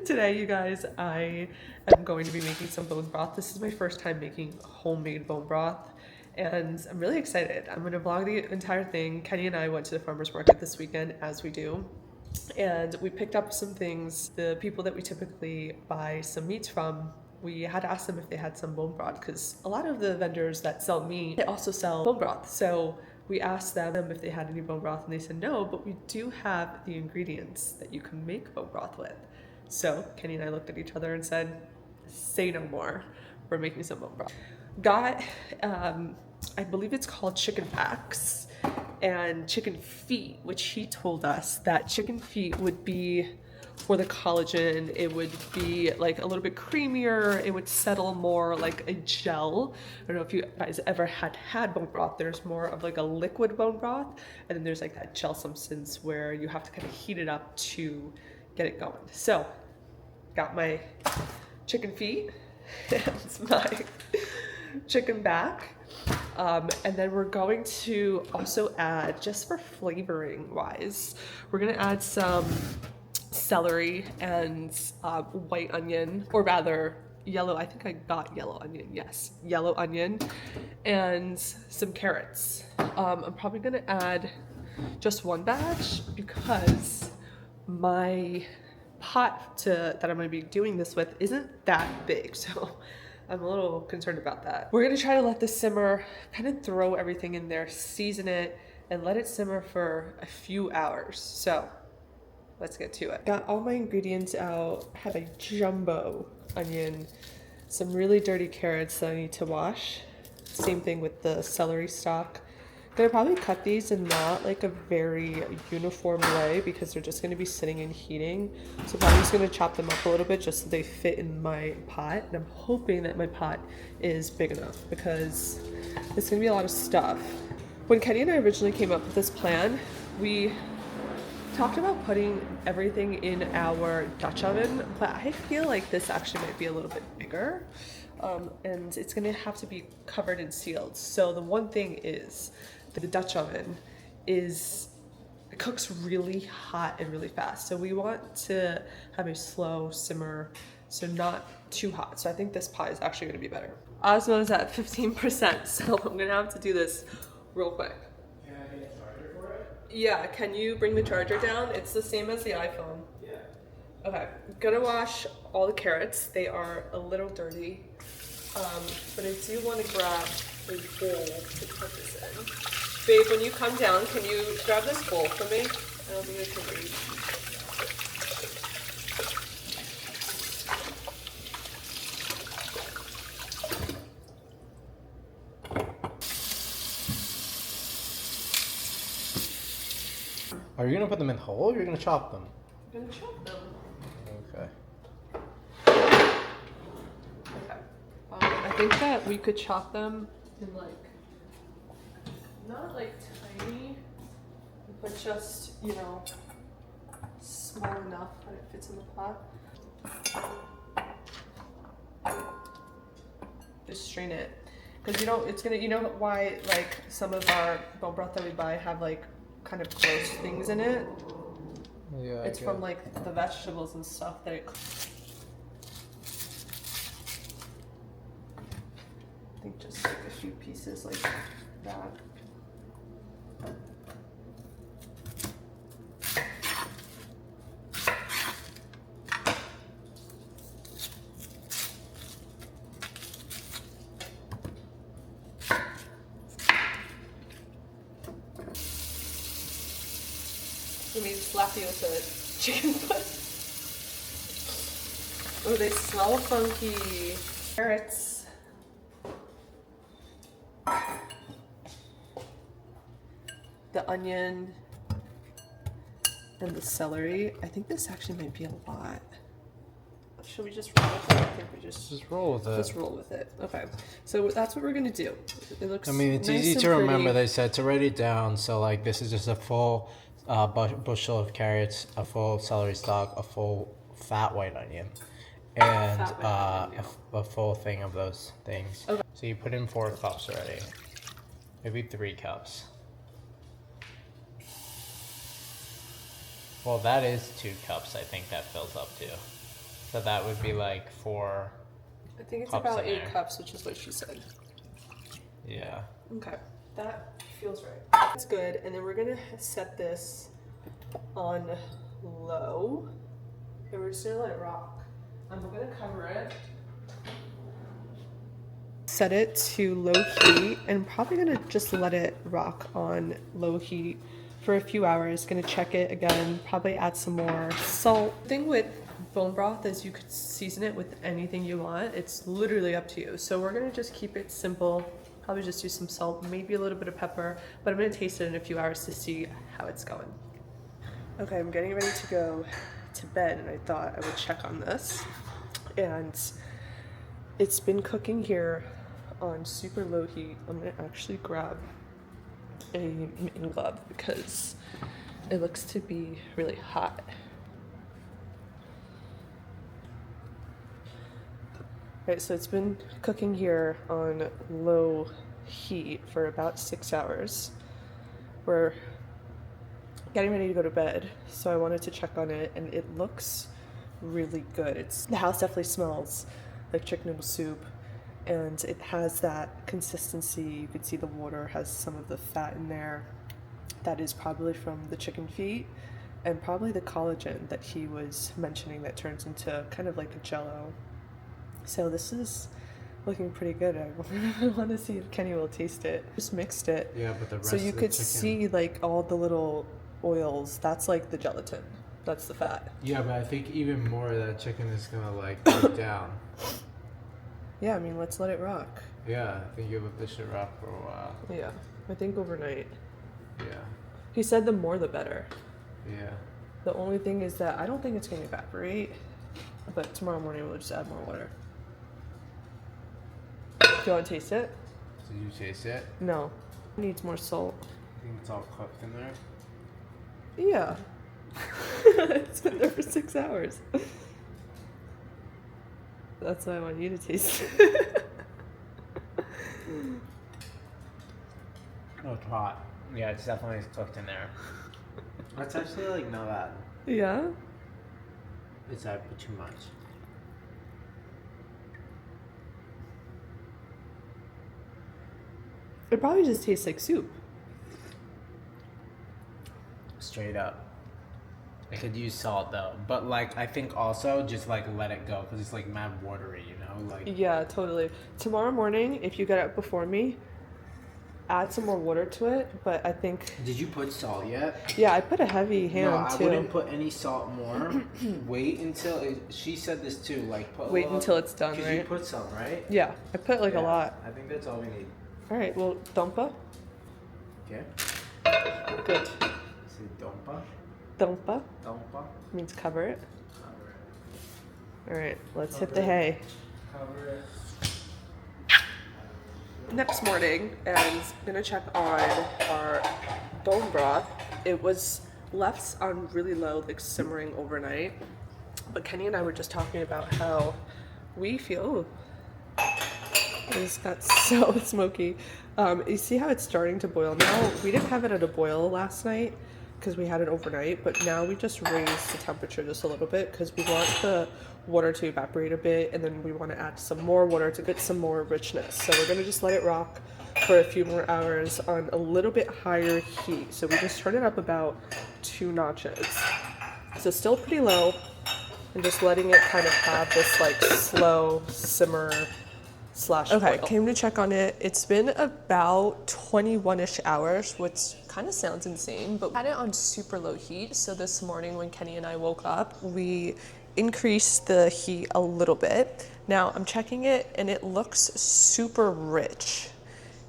Today, you guys, I am going to be making some bone broth. This is my first time making homemade bone broth, and I'm really excited. I'm going to vlog the entire thing. Kenny and I went to the farmer's market this weekend, as we do, and we picked up some things. The people that we typically buy some meats from, we had to ask them if they had some bone broth, because a lot of the vendors that sell meat, they also sell bone broth. So we asked them if they had any bone broth, and they said no, but we do have the ingredients that you can make bone broth with. So Kenny and I looked at each other and said, say no more. We're making some bone broth. Got, I believe it's called chicken backs and chicken feet, which he told us that chicken feet would be for the collagen. It would be like a little bit creamier. It would settle more like a gel. I don't know if you guys ever had bone broth. There's more of like a liquid bone broth, and then there's like that gel substance where you have to kind of heat it up to get it going. So got my chicken feet and my chicken back. And then we're going to also add, just for flavoring wise, we're gonna add some celery and white onion, or rather yellow, I think I got yellow onion, yes, yellow onion, and some carrots. I'm probably gonna add just one batch because my pot that I'm going to be doing this with isn't that big, so I'm a little concerned about that. We're going to try to let this simmer, kind of throw everything in there, season it, and let it simmer for a few hours. So let's get to it. Got all my ingredients out. Have a jumbo onion, some really dirty carrots that I need to wash. Same thing with the celery stalk. Gonna probably cut these in not like a very uniform way because they're just gonna be sitting and heating. So I'm just gonna chop them up a little bit just so they fit in my pot. And I'm hoping that my pot is big enough because it's gonna be a lot of stuff. When Kenny and I originally came up with this plan, we talked about putting everything in our Dutch oven, but I feel like this actually might be a little bit bigger. And it's gonna have to be covered and sealed. So the one thing is, the Dutch oven it cooks really hot and really fast. So we want to have a slow simmer, so not too hot. So I think this pot is actually gonna be better. Osmo is at 15%, so I'm gonna have to do this real quick. Can I get a charger for it? Yeah, can you bring the charger down? It's the same as the iPhone. Yeah. Okay, I'm gonna wash all the carrots. They are a little dirty, but I do want to grab a bowl to put this in. Babe, when you come down, can you grab this bowl for me? I don't think I can reach. Are you gonna put them in whole or you're gonna chop them? I'm gonna chop them. Okay. Okay. I think that we could chop them in like, not like tiny, but just, you know, small enough that it fits in the pot. Just strain it. Because you know, it's gonna, you know why like some of our bone broth that we buy have like kind of gross things in it? Yeah. It's from like the vegetables and stuff that it. I think just like a few pieces like that. Let me slap you with a chicken foot. Oh, they smell funky. Carrots. The onion. And the celery. I think this actually might be a lot. Should we just roll with it? I think we just roll with it. Just roll with it. Okay. So that's what we're gonna do. It looks. I mean, it's nice easy and to remember. pretty. They said to write it down. So like, this is just a full bushel of carrots, a full celery stalk, a full fat white onion, and a full thing of those things. Okay. So you put in 4 cups already. Maybe 3 cups. Well, that is 2 cups. I think that fills up to. So that would be like 4 I think it's cups about in 8 there. cups, which is what she said. Yeah. Okay, that feels right. That's good. And then we're gonna set this on low, and we're just gonna let it rock. I'm gonna cover it. Set it to low heat, and probably gonna just let it rock on low heat for a few hours. Gonna check it again, probably add some more salt. The thing with bone broth is you could season it with anything you want. It's literally up to you. So we're gonna just keep it simple. Probably just do some salt, maybe a little bit of pepper, but I'm gonna taste it in a few hours to see how it's going. Okay, I'm getting ready to go to bed, and I thought I would check on this. And it's been cooking here on super low heat. I'm gonna actually grab a mitten glove because it looks to be really hot. Right, so it's been cooking here on low heat for about 6 hours. We're getting ready to go to bed, so I wanted to check on it, and it looks really good. The house definitely smells like chicken noodle soup, and it has that consistency. You can see the water has some of the fat in there. That is probably from the chicken feet, and probably the collagen that he was mentioning that turns into kind of like a jello. So this is looking pretty good. I want to see if Kenny will taste it. Just mixed it. Yeah, but the rest so you of the could chicken... see like all the little oils. That's like the gelatin. That's the fat. Yeah, but I think even more of that chicken is gonna like break down. Yeah, I mean, let's let it rock. Yeah, I think you let this shit rock for a while. Yeah, I think overnight. Yeah. He said the more the better. Yeah. The only thing is that I don't think it's going to evaporate, but tomorrow morning we'll just add more water. Do you want to taste it? Did you taste it? No. It needs more salt. I think it's all cooked in there. Yeah. It's been there for 6 hours. That's why I want you to taste it. Oh, it's hot. Yeah, it's definitely cooked in there. That's actually like not bad. Yeah? It's that too much. It probably just tastes like soup. Straight up. I could use salt though, but like I think also just like let it go because it's like mad watery, you know, like. Yeah, totally. Tomorrow morning, if you get up before me, add some more water to it. But I think. Did you put salt yet? Yeah, I put a heavy hand no, I too. wouldn't put any salt more. Wait until she said this too. Like put. Wait until it's done, right? You put some, right? Yeah, I put like a lot. I think that's all we need. All right. Well, dompa. Okay. Good. See, dompa. Dompa Dompa. means cover it. Cover it. All right. Let's hit the hay. Cover it. Next morning, and I'm gonna check on our bone broth. It was left on really low, like simmering overnight. But Kenny and I were just talking about how we feel. It's got so smoky. You see how it's starting to boil now? We didn't have it at a boil last night because we had it overnight, but now we just raised the temperature just a little bit because we want the water to evaporate a bit, and then we want to add some more water to get some more richness. So we're gonna just let it rock for a few more hours on a little bit higher heat. So we just turn it up about 2 notches. So still pretty low, and just letting it kind of have this like slow simmer / Okay, boil. Came to check on it. It's been about 21-ish hours, which kind of sounds insane, but we had it on super low heat. So this morning when Kenny and I woke up, we increased the heat a little bit. Now I'm checking it and it looks super rich.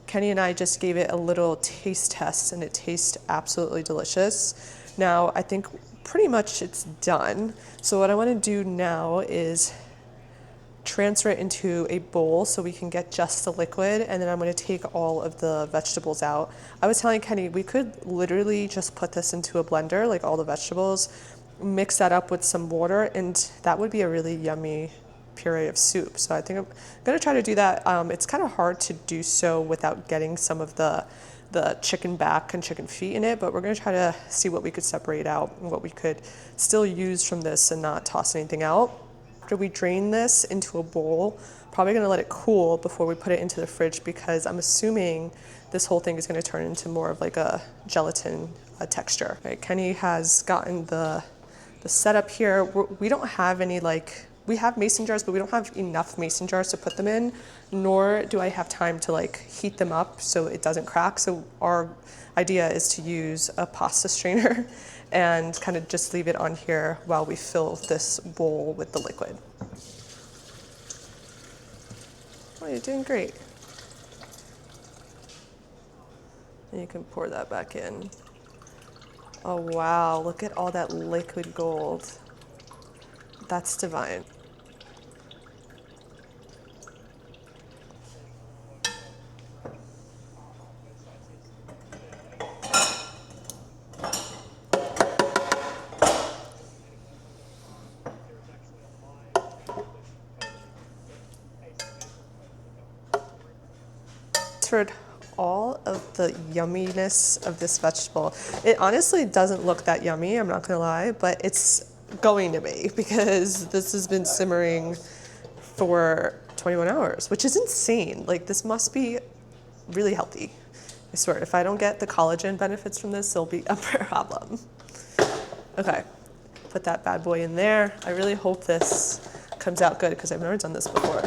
Kenny and I just gave it a little taste test and it tastes absolutely delicious. Now I think pretty much it's done. So what I want to do now is transfer it into a bowl so we can get just the liquid, and then I'm going to take all of the vegetables out. I was telling Kenny we could literally just put this into a blender, like all the vegetables, mix that up with some water, and that would be a really yummy puree of soup. So I think I'm going to try to do that. It's kind of hard to do so without getting some of the chicken back and chicken feet in it, but we're going to try to see what we could separate out and what we could still use from this and not toss anything out. After we drain this into a bowl, probably gonna let it cool before we put it into the fridge because I'm assuming this whole thing is gonna turn into more of like a gelatin texture. Right, Kenny has gotten the setup here. We don't have any like, we have mason jars, but we don't have enough mason jars to put them in, nor do I have time to like heat them up so it doesn't crack. So our idea is to use a pasta strainer and kind of just leave it on here while we fill this bowl with the liquid. Oh, you're doing great. And you can pour that back in. Oh wow, look at all that liquid gold. That's divine. Transferred all of the yumminess of this vegetable. It honestly doesn't look that yummy, I'm not gonna lie, but it's going to be because this has been simmering for 21 hours, which is insane. Like, this must be really healthy. I swear, if I don't get the collagen benefits from this, it'll be a problem. Okay, put that bad boy in there. I really hope this comes out good because I've never done this before.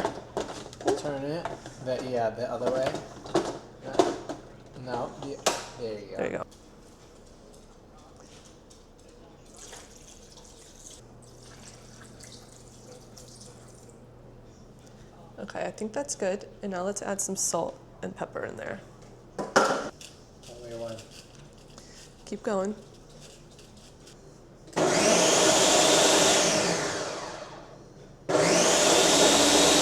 Turn it the other way. No, there you go. There you go. Okay, I think that's good. And now let's add some salt and pepper in there. Only one. Keep going.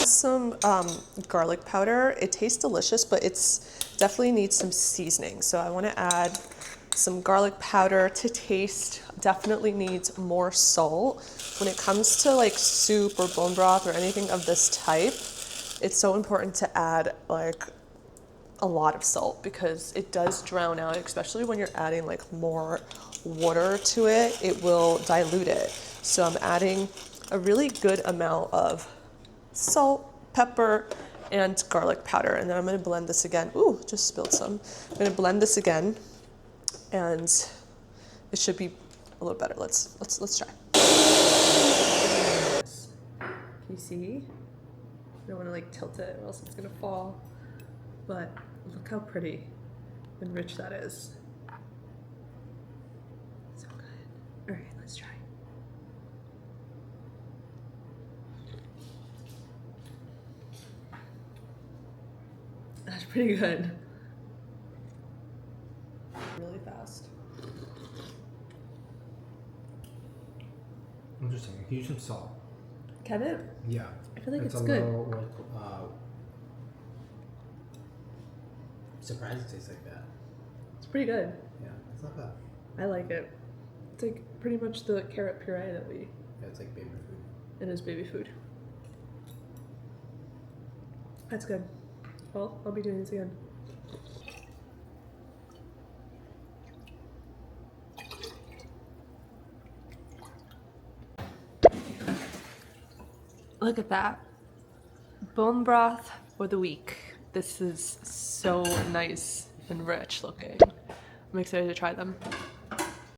Some garlic powder. It tastes delicious, but it's definitely needs some seasoning. So I want to add some garlic powder to taste. Definitely needs more salt. When it comes to like soup or bone broth or anything of this type, it's so important to add like a lot of salt because it does drown out, especially when you're adding like more water to it, it will dilute it. So I'm adding a really good amount of salt, pepper, and garlic powder. And then I'm gonna blend this again. Ooh, just spilled some. I'm gonna blend this again and it should be a little better. Let's try. Can you see? I don't wanna like tilt it or else it's gonna fall. But look how pretty and rich that is. So good. All right, let's try. That's pretty good. Really fast. Interesting. Use some salt. Can it? Yeah. I feel like it's a good. Surprised it tastes like that. It's pretty good. Yeah, it's not bad. I like it. It's like pretty much the carrot puree that we. Yeah, it's like baby food. It is baby food. That's good. Well, I'll be doing this again. Look at that. Bone broth for the week. This is so nice and rich looking. I'm excited to try them.